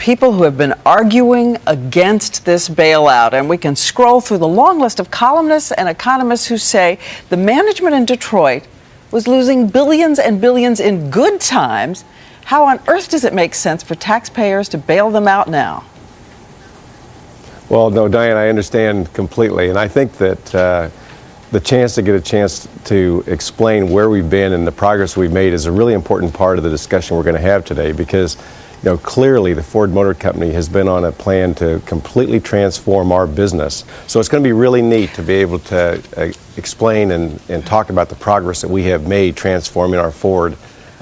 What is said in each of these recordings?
people who have been arguing against this bailout. And we can scroll through the long list of columnists and economists who say the management in Detroit was losing billions and billions in good times. How on earth does it make sense for taxpayers to bail them out now? Well, no, Diane, I understand completely. And I think that the chance to get a chance to explain where we've been and the progress we've made is a really important part of the discussion we're going to have today, because clearly the Ford Motor Company has been on a plan to completely transform our business. So it's going to be really neat to be able to explain and talk about the progress that we have made transforming our Ford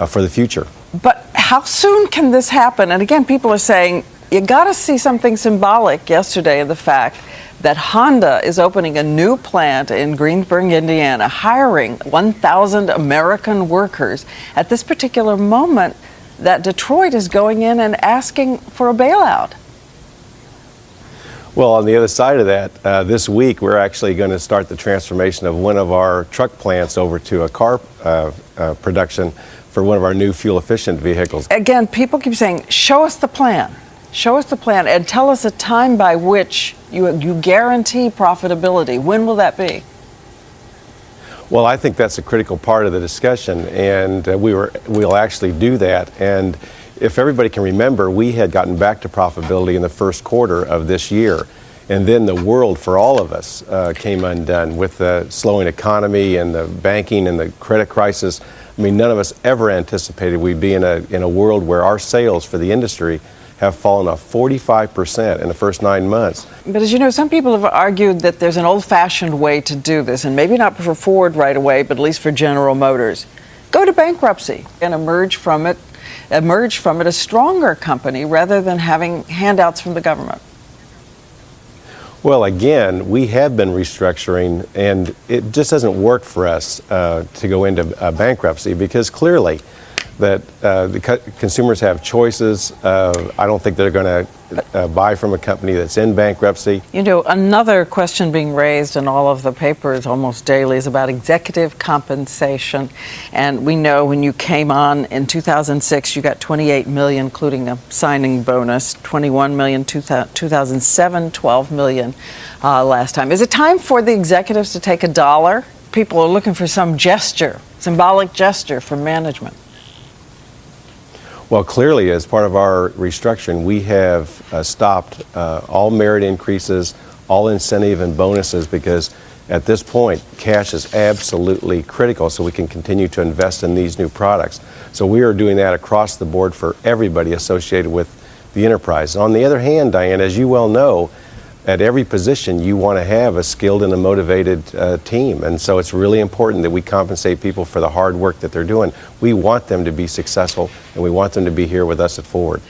for the future. But how soon can this happen? And again, people are saying you got to see something symbolic yesterday in the fact that Honda is opening a new plant in Greensburg, Indiana, hiring 1,000 American workers at this particular moment that Detroit is going in and asking for a bailout. Well, on the other side of that, this week we're actually going to start the transformation of one of our truck plants over to a car production for one of our new fuel-efficient vehicles. Again, people keep saying, show us the plan. Show us the plan and tell us a time by which you guarantee profitability. When will that be? Well, I think that's a critical part of the discussion, and we'll actually do that. And if everybody can remember, we had gotten back to profitability in the first quarter of this year. And then the world for all of us came undone with the slowing economy and the banking and the credit crisis. I mean, none of us ever anticipated we'd be in a world where our sales for the industry have fallen off 45% in the first 9 months. But as you know, some people have argued that there's an old-fashioned way to do this, and maybe not for Ford right away, but at least for General Motors. Go to bankruptcy and emerge from it a stronger company rather than having handouts from the government. Well, again, we have been restructuring, and it just doesn't work for us to go into bankruptcy, because clearly that the consumers have choices. I don't think they're going to buy from a company that's in bankruptcy. You know, another question being raised in all of the papers almost daily is about executive compensation. And we know when you came on in 2006, you got $28 million, including a signing bonus, $21 million 2007, $12 million last time. Is it time for the executives to take $1? People are looking for some gesture, symbolic gesture from management. Well, clearly, as part of our restructuring, we have stopped all merit increases, all incentive and bonuses, because at this point, cash is absolutely critical so we can continue to invest in these new products. So we are doing that across the board for everybody associated with the enterprise. On the other hand, Diane, as you well know, at every position, you want to have a skilled and a motivated team. And so it's really important that we compensate people for the hard work that they're doing. We want them to be successful, and we want them to be here with us at Ford.